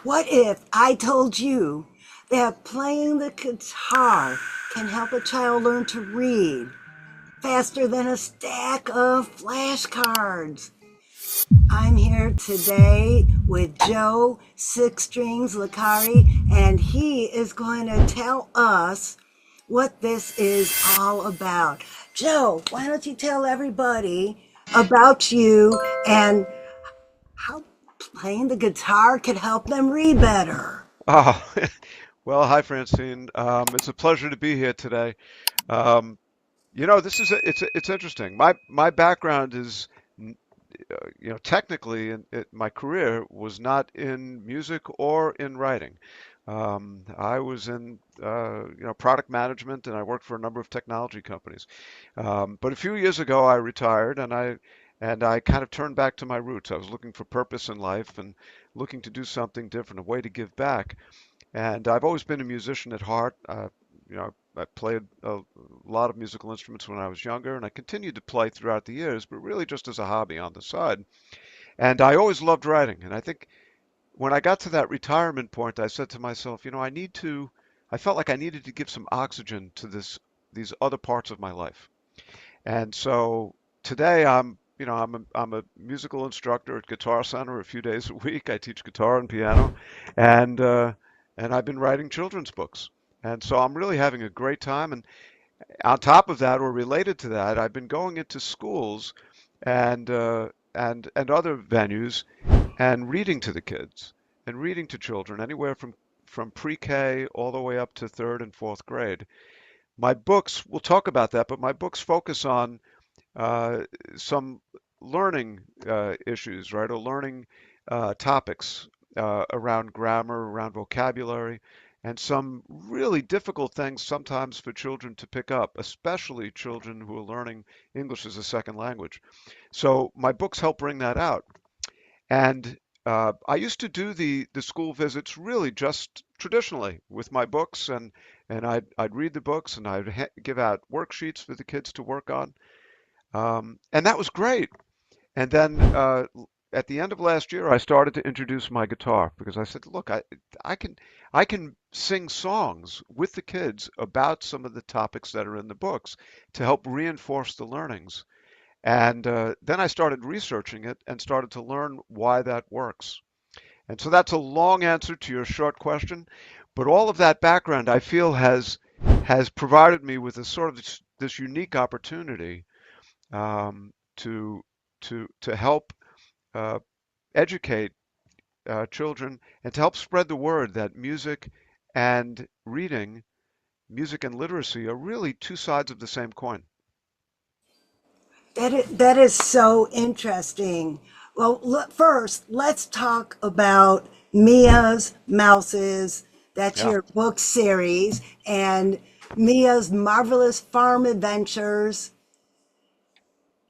What if I told you that playing the guitar can help a child learn to read faster than a stack of flashcards? I'm here today with Joe Six Strings Licari, and he is going to tell us what this is all about. Joe, why don't you tell everybody about you and how playing the guitar could help them read better? Oh, well, hi, Francine. It's a pleasure to be here today. Um, this is it's interesting. My background is, technically, my career was not in music or in writing. I was in, product management, and I worked for a number of technology companies. But a few years ago, I retired, and I kind of turned back to my roots. I was looking for purpose in life and looking to do something different, a way to give back. And I've always been a musician at heart. I played a lot of musical instruments when I was younger, and I continued to play throughout the years, but really just as a hobby on the side. And I always loved writing. And I think when I got to that retirement point, I said to myself, I felt like I needed to give some oxygen to these other parts of my life. And so today I'm a musical instructor at Guitar Center a few days a week. I teach guitar and piano, and uh, and I've been writing children's books. And so I'm really having a great time. And on top of that, or related to that, I've been going into schools and other venues and reading to the kids and reading to children anywhere from pre-K all the way up to third and fourth grade. My books, we'll talk about that, but my books focus on uh, some learning issues, right, or learning topics around grammar, around vocabulary, and some really difficult things sometimes for children to pick up, especially children who are learning English as a second language. So my books help bring that out. And I used to do the school visits really just traditionally with my books, and I'd read the books and I'd give out worksheets for the kids to work on. And that was great. And then at the end of last year, I started to introduce my guitar because I said, look, I can I can sing songs with the kids about some of the topics that are in the books to help reinforce the learnings. And then I started researching it and started to learn why that works. And so that's a long answer to your short question, but all of that background I feel has provided me with a sort of this unique opportunity to to help uh, educate children and to help spread the word that and reading, music and literacy are really two sides of the same coin. That is so interesting. Well, first, let's talk about Mia's Mouses. That's Yeah. your book series, and Mia's Marvelous Farm Adventures.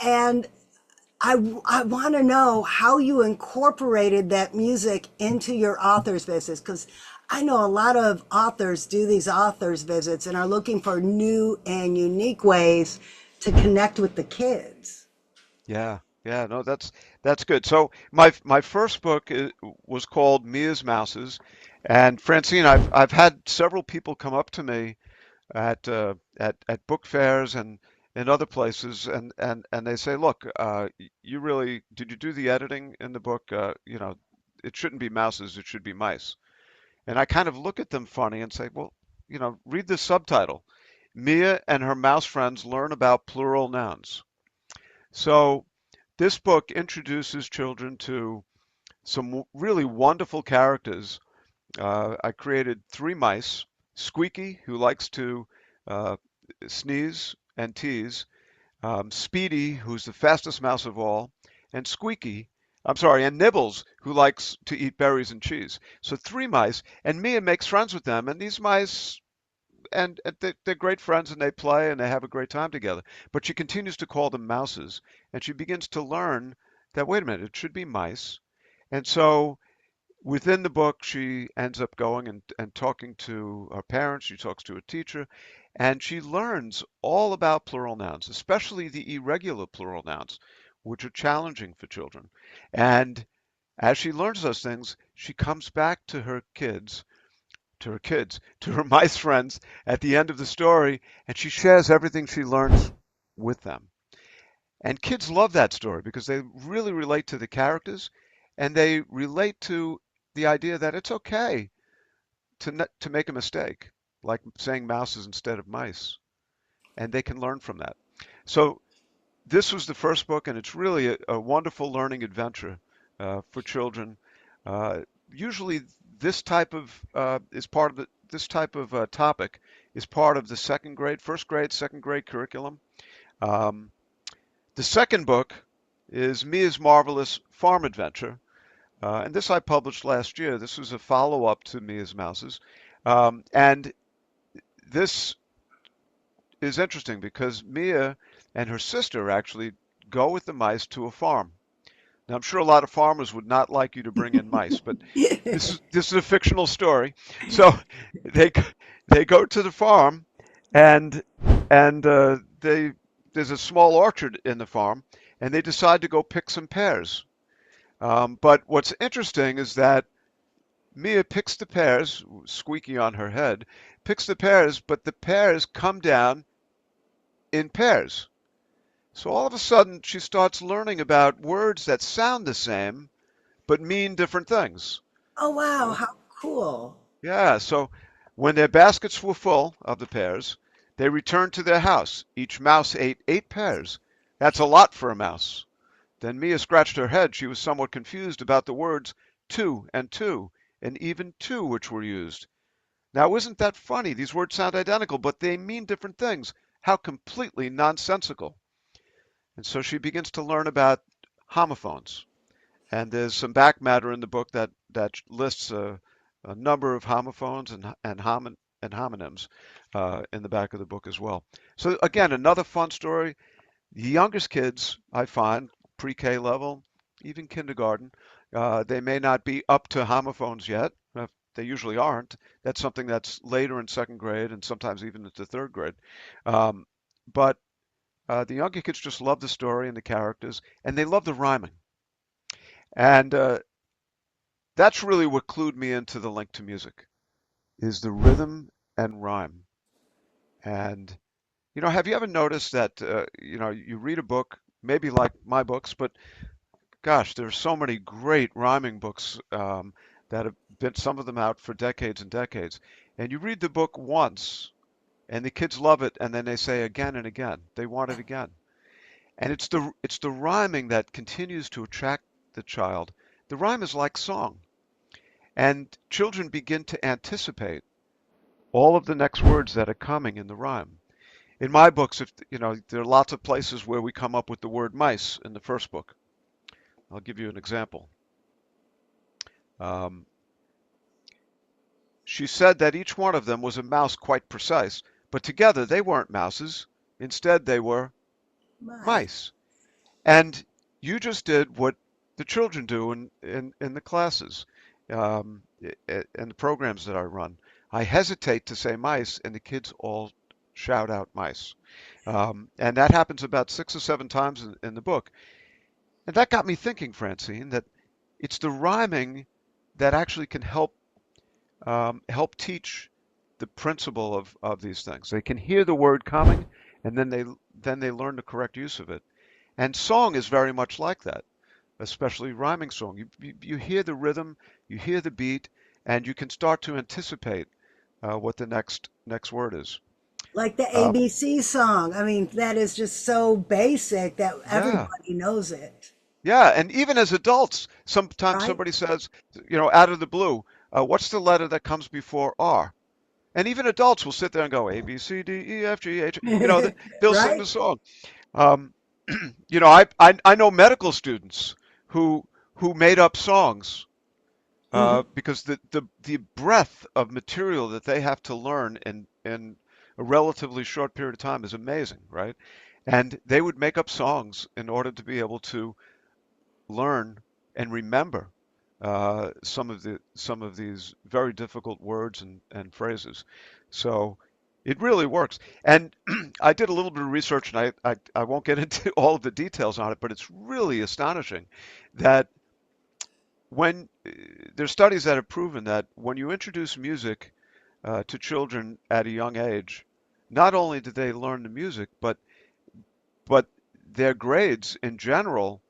And I want to know how you incorporated that music into your author's visits, because I know a lot of authors do these author's visits and are looking for new and unique ways to connect with the kids. Yeah, yeah, no, that's good. So my first book was called Mia's Mouses, and Francine, I've had several people come up to me at book fairs and other places, and they say, look, you really did you do the editing in the book? It shouldn't be mouses, it should be mice. And I kind of look at them funny and say, well, read the subtitle. Mia and her mouse friends learn about plural nouns. So this book introduces children to some really wonderful characters. I created three mice: Squeaky, who likes to uh, sneeze and tease, Speedy, who's the fastest mouse of all, and and Nibbles, who likes to eat berries and cheese. So three mice, and Mia makes friends with them, and these mice and they're great friends and they play and they have a great time together. But she continues to call them mouses, and she begins to learn that wait a minute, it should be mice. And so within the book, she ends up going and talking to her parents. She talks to a teacher, and she learns all about plural nouns, especially the irregular plural nouns, which are challenging for children. And As she learns those things, she comes back to her mice friends at the end of the story, and she shares everything she learns with them. And kids love that story because they really relate to the characters and they relate to the idea that it's okay to make a mistake, like saying mouses instead of mice, and they can learn from that. So this was the first book, and it's really a wonderful learning adventure for children. Uh, Usually, this type of is part of this type of topic is part of the first grade, second grade curriculum. Um, the second book is Mia's Marvelous Farm Adventure, and this I published last year. This was a follow-up to Mia's Mouses, and this is interesting because Mia and her sister actually go with the mice to a farm. Now, I'm sure a lot of farmers would not like you to bring in mice, but this is a fictional story. So they they go to the farm, and they there's a small orchard in the farm, and they decide to go pick some pears. But what's interesting is that Mia picks the pears, squeaky on her head, picks the pears, but the pears come down in pairs. So all of a sudden, she starts learning about words that sound the same but mean different things. Oh, wow. So, How cool. yeah, so when their baskets were full of the pears, they returned to their house. Each mouse ate 8 pears. That's a lot for a mouse. Then Mia scratched her head. She was somewhat confused about the words two, and even two which were used. Now, isn't that funny? These words sound identical, but they mean different things. How completely nonsensical. And so she begins to learn about homophones. And there's some back matter in the book that lists a number of homophones and homonyms in the back of the book as well. So again, another fun story. The youngest kids, I find, pre-K level, even kindergarten, they may not be up to homophones yet. They usually aren't. That's something that's later in second grade and sometimes even into third grade. Um, but the younger kids just love the story and the characters, and they love the rhyming. And that's really what clued me into the link to music, is the rhythm and rhyme. And have you ever noticed that you read a book, maybe like my books, but gosh, there's so many great rhyming books that have been some of them out for decades and decades. And you read the book once, and the kids love it, and then they say again and again, they want it again. And it's the rhyming that continues to attract the child. The rhyme is like song. And children begin to anticipate all of the next words that are coming in the rhyme. In my books, if there are lots of places where we come up with the word mice in the first book. I'll give you an example. Um, she said that each one of them was a mouse quite precise, but together they weren't mouses. Instead, they were My. mice. And you just did what the children do in the classes, and the programs that I run. I hesitate to say mice, and the kids all shout out mice. And that happens about 6 or 7 times in the book. And that got me thinking, Francine, that it's the rhyming that actually can help teach the principle of these things. They can hear the word coming, and then they learn the correct use of it. And song is very much like that, especially rhyming song. You hear the rhythm, you hear the beat, and you can start to anticipate what the next word is. Like the Um, ABC song. I mean, that is just so basic that yeah, everybody knows it, yeah, and even as adults, sometimes right? somebody says, out of the blue, what's the letter that comes before R? And even adults will sit there and go A B C D E F G H. They'll sing Right? the song. Um, I know medical students who made up songs Hmm. because the breadth of material that they have to learn in a relatively short period of time is amazing, right? And they would make up songs in order to be able to learn and remember some of these very difficult words and phrases. So it really works. And I did a little bit of research, and I won't get into all of the details on it, but it's really astonishing that when there's studies that have proven that when you introduce music to children at a young age, not only do they learn the music, but their grades in general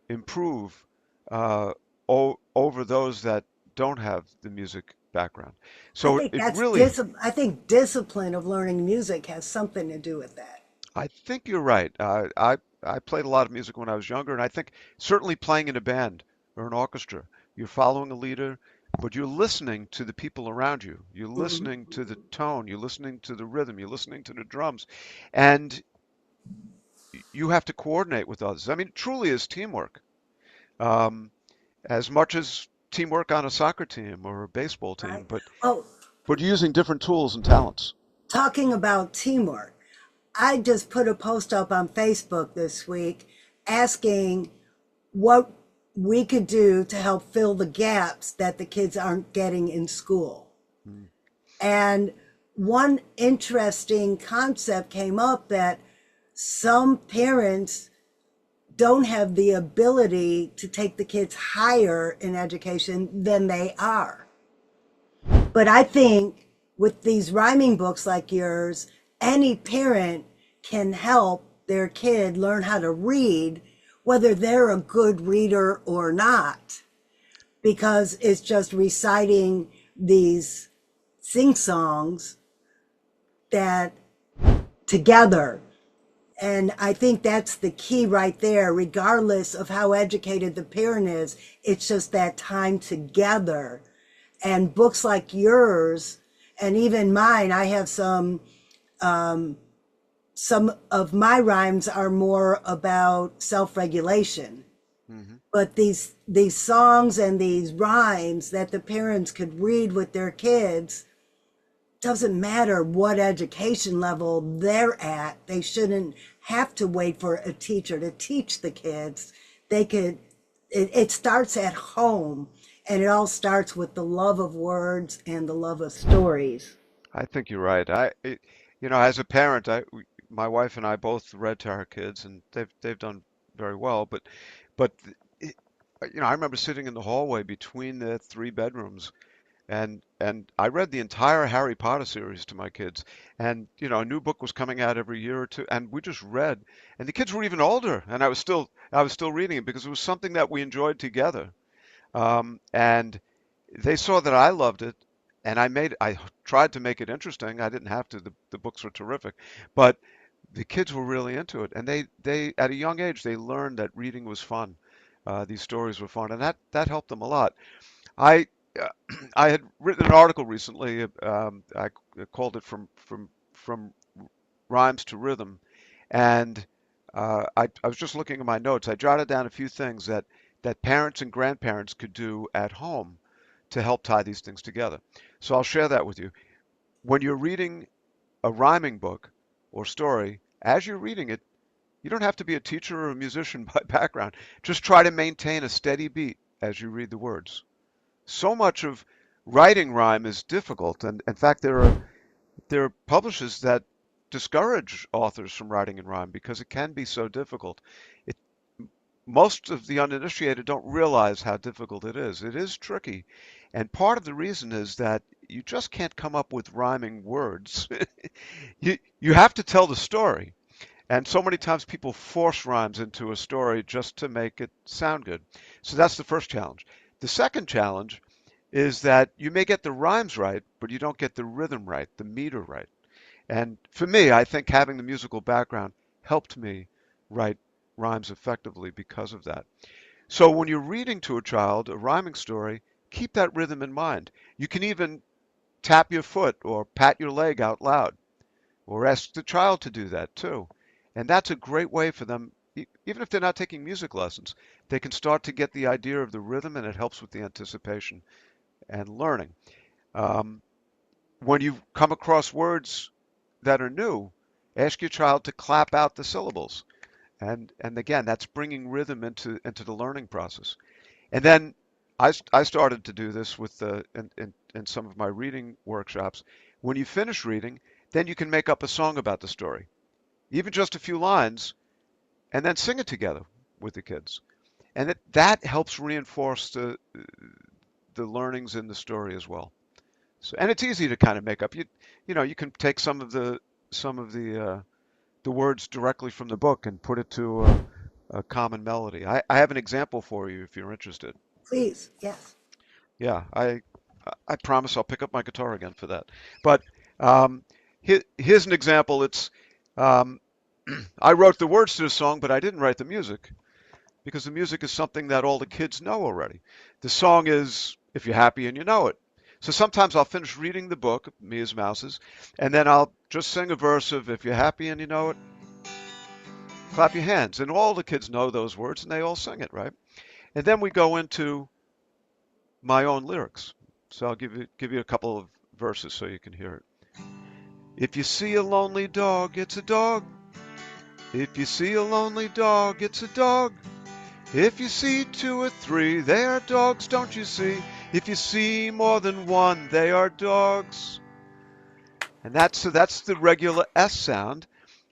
improve over those that don't have the music background. I So think it that's really, I think discipline of learning music has something to do with that. I think you're right. I played a lot of music when I was younger, and I think certainly playing in a band or an orchestra, you're following a leader, but you're listening to the people around you. You're Mhm. listening to the tone, you're listening to the rhythm, you're listening to the drums, and you have to coordinate with others. I mean, it truly is teamwork. Um, as much as teamwork on a soccer team or a baseball Right. team, Well, but using different tools and talents. talking about teamwork, I just put a post up on Facebook this week asking what we could do to help fill the gaps that the kids aren't getting in school. Mm, And one interesting concept came up that some parents don't have the ability to take the kids higher in education than they are. But I think with these rhyming books like yours, any parent can help their kid learn how to read, whether they're a good reader or not, because it's just reciting these sing songs that together. And I think that's the key right there, regardless of how educated the parent is. It's just that time together. And books like yours, and even mine, I have some of my rhymes are more about self-regulation. hmm But these songs and these rhymes that the parents could read with their kids, doesn't matter what education level they're at. They shouldn't have to wait for a teacher to teach the kids. They could, it starts at home, and it all starts with the love of words and the love of stories. I think you're right. As a parent, my wife and I both read to our kids, and they've done very well. But it, I remember sitting in the hallway between the three bedrooms, and I read the entire Harry Potter series to my kids. And a new book was coming out every year or two, and we just read. And the kids were even older, and I was still reading it because it was something that we enjoyed together. And they saw that I loved it, and I tried to make it interesting. I didn't have to. The books were terrific, but the kids were really into it, and they at a young age they learned that reading was fun. These stories were fun, and that helped them a lot. I uh, I had written an article recently. I called it from rhymes to rhythm, and I was just looking at my notes. I jotted down a few things that parents and grandparents could do at home to help tie these things together. So I'll share that with you. When you're reading a rhyming book or story, as you're reading it, you don't have to be a teacher or a musician by background. Just try to maintain a steady beat as you read the words. So much of writing rhyme is difficult, and in fact, there are publishers that discourage authors from writing in rhyme because it can be so difficult. It, Most of the uninitiated don't realize how difficult it is. It is tricky, and part of the reason is that you just can't come up with rhyming words. You have to tell the story, and so many times people force rhymes into a story just to make it sound good. So that's the first challenge. The second challenge is that you may get the rhymes right, but you don't get the rhythm right, the meter right. And for me, I think having the musical background helped me write rhymes effectively because of that. So when you're reading to a child a rhyming story, keep that rhythm in mind. You can even tap your foot or pat your leg out loud, or ask the child to do that too. And that's a great way for them, even if they're not taking music lessons, they can start to get the idea of the rhythm, and it helps with the anticipation and learning. Um, when you come across words that are new, ask your child to clap out the syllables. And again, that's bringing rhythm into the learning process. And then I started to do this with in some of my reading workshops. When you finish reading, then you can make up a song about the story, even just a few lines, and then sing it together with the kids. and that helps reinforce the learnings in the story as well. So, and it's easy to kind of make up. You know, you can take some of the words directly from the book and put it to a common melody. I have an example for you if you're interested. Please, yes. Yeah, I promise I'll pick up my guitar again for that. But um, here's an example. It's um, I wrote the words to the song, but I didn't write the music because the music is something that all the kids know already. The song is If You're Happy and You Know It. So sometimes I'll finish reading the book, Me as Mouses, and then I'll just sing a verse of If You're Happy and You Know It, clap your hands. And all the kids know those words and they all sing it, right? And then we go into my own lyrics. So I'll give you a couple of verses so you can hear it. If you see a lonely dog, it's a dog. If you see a lonely dog, it's a dog. If you see two or three, they are dogs, don't you see? If you see more than one, they are dogs. And that's the regular S sound.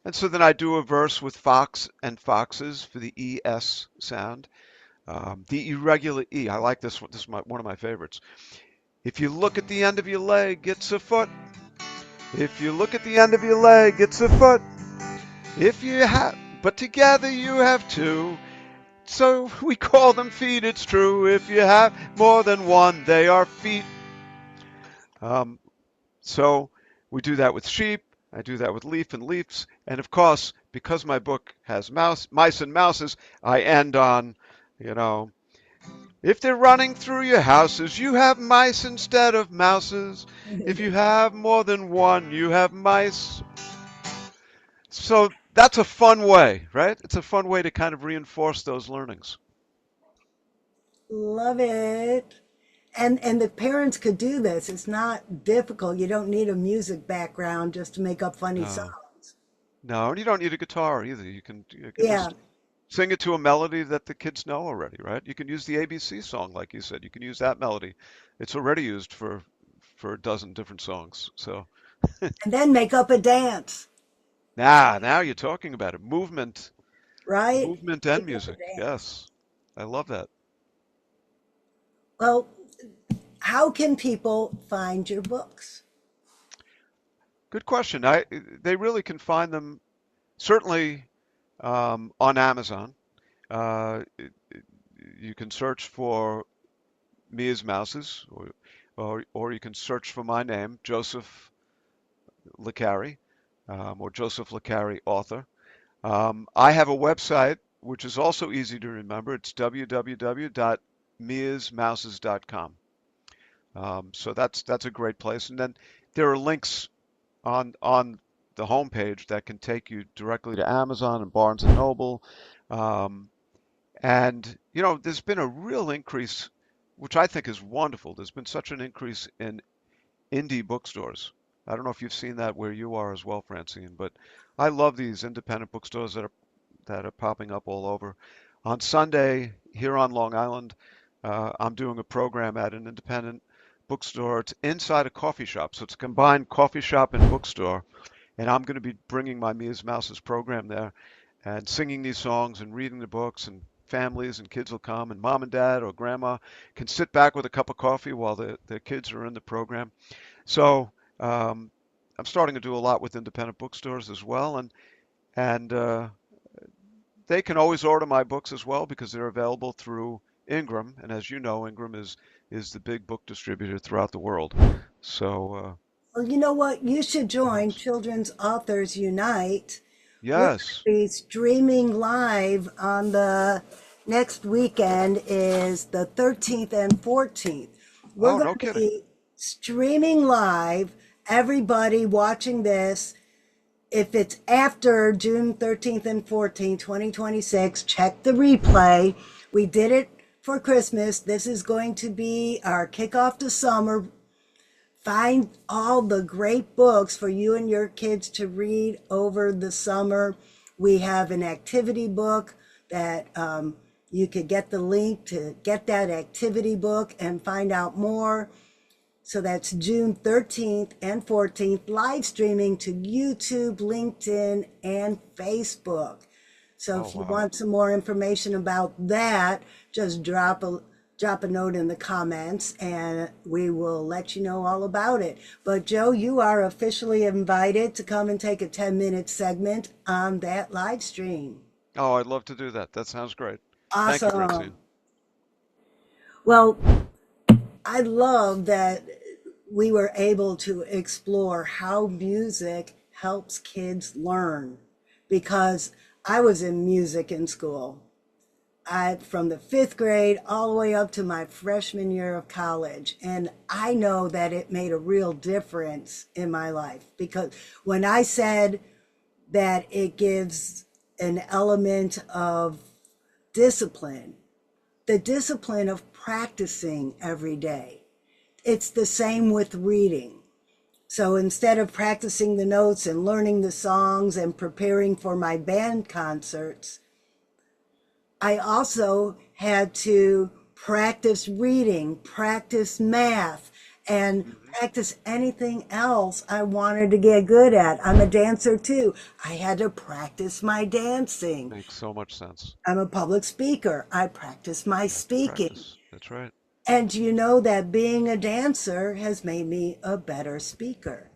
And so then I do a verse with fox and foxes for the ES sound. The irregular E, I like this one. This is one of my favorites. If you look at the end of your leg, it's a foot. If you look at the end of your leg, it's a foot. If you have, but together you have two. So we call them feet, it's true. If you have more than one, they are feet. Um, so we do that with sheep. I do that with leaf and leaves. And of course, because my book has mice and mouses, I end on, you know, if they're running through your houses, you have mice instead of mouses. If you have more than one, you have mice. So that's a fun way, right? It's a fun way to kind of reinforce those learnings. Love it. And the parents could do this. It's not difficult. You don't need a music background just to make up funny No, songs. no, and you don't need a guitar either. You can Yeah. just sing it to a melody that the kids know already, right? You can use the ABC song, like you said. You can use that melody. It's already used for a dozen different songs. So And then make up a dance, now you're talking about it. right? Movement and Make up a music. dance. Yes, I love that. Well, how can people find your books? Good question. They really can find them certainly on Amazon. Uh, you can search for Mia's Mouses, or you can search for my name, Joseph Licari, or Joseph Licari, author. I have a website which is also easy to remember. It's www.miasmouses.com. So that's a great place. And then there are links on the homepage that can take you directly to Amazon and Barnes and Noble. Um, and you know, there's been a real increase, which I think is wonderful. There's been such an increase in indie bookstores. I don't know if you've seen that where you are as well, Francine, but I love these independent bookstores that are popping up all over. On Sunday here on Long Island, I'm doing a program at an independent bookstore. It's inside a coffee shop, so it's a combined coffee shop and bookstore. And I'm going to be bringing my Mia's Mouses program there and singing these songs and reading the books, and families and kids will come, and mom and dad or grandma can sit back with a cup of coffee while the kids are in the program. So um, I'm starting to do a lot with independent bookstores as well, and they can always order my books as well because they're available through Ingram, and as you know, Ingram is the big book distributor throughout the world. So Well, you know what? You should it join helps. Children's Authors Unite. We're going to Yes. be streaming live on the next weekend is the 13th and 14th. We're Oh, going no to kidding. be streaming live. Everybody watching this, if it's after June 13th and 14th, 2026, check the replay. We did it for Christmas. This is going to be our kickoff to summer. Find all the great books for you and your kids to read over the summer. We have an activity book that you could get the link to get that activity book and find out more. So that's June 13th and 14th, live streaming to YouTube, LinkedIn, and Facebook. So Oh, if you wow. want some more information about that, just drop a note in the comments and we will let you know all about it. But Joe, you are officially invited to come and take a 10-minute segment on that live stream. Oh, I'd love to do that. That sounds great. Thank you, Awesome. Francine. Well, I love that we were able to explore how music helps kids learn because I was in music in school. I from the fifth grade all the way up to my freshman year of college. And I know that it made a real difference in my life because when I said that it gives an element of discipline, the discipline of practicing every day. It's the same with reading. So instead of practicing the notes and learning the songs and preparing for my band concerts, I also had to practice reading, practice math, and Hmm. practice anything else I wanted to get good at. I'm a dancer too. I had to practice my dancing. Makes so much sense. I'm a public speaker. I practice my You have to speaking. practice. That's right. And you know that being a dancer has made me a better speaker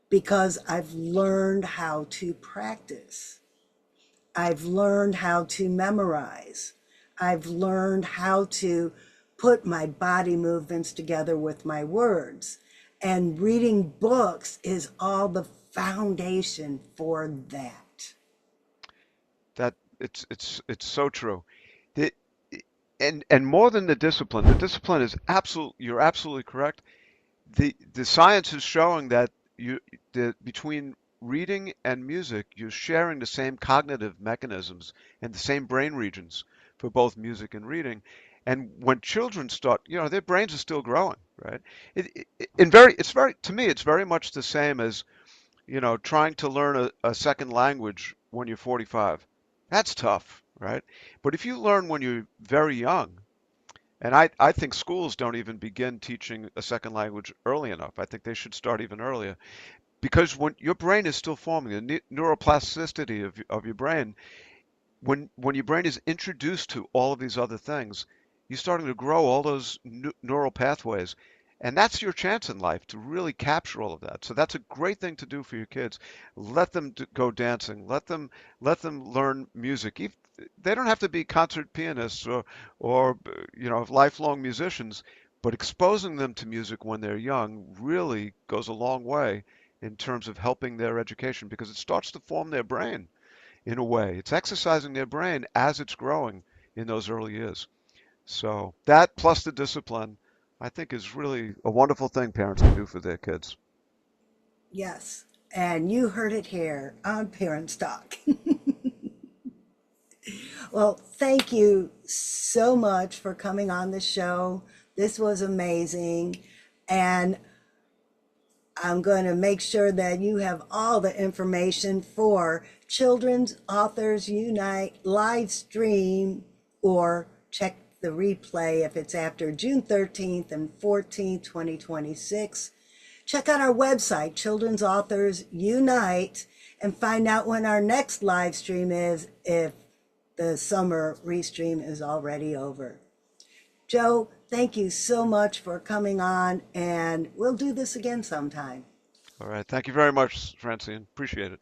because I've learned how to practice. I've learned how to memorize. I've learned how to put my body movements together with my words. And reading books is all the foundation for that. That it's so true. The, and more than the discipline is absolute. You're absolutely correct. The science is showing that you between reading and music, you're sharing the same cognitive mechanisms and the same brain regions for both music and reading. And when children start, their brains are still growing, right? It's very, to me, it's very much the same as, trying to learn a second language when you're 45. That's tough, right? But if you learn when you're very young, and I think schools don't even begin teaching a second language early enough. I think they should start even earlier because when your brain is still forming, the neuroplasticity of your brain, when your brain is introduced to all of these other things, you're starting to grow all those neural pathways. And that's your chance in life to really capture all of that. So that's a great thing to do for your kids. Let them go dancing. Let them learn music. They don't have to be concert pianists or lifelong musicians, but exposing them to music when they're young really goes a long way in terms of helping their education because it starts to form their brain in a way. It's exercising their brain as it's growing in those early years. So that plus the discipline, I think is really a wonderful thing parents can do for their kids. Yes. And you heard it here on Parent Talk. Well, thank you so much for coming on the show. This was amazing. And I'm going to make sure that you have all the information for Children's Authors Unite live stream or check the replay if it's after June 13th and 14th, 2026. Check out our website, Children's Authors Unite, and find out when our next live stream is if the summer restream is already over. Joe, thank you so much for coming on, and we'll do this again sometime. All right. Thank you very much, Francine. Appreciate it.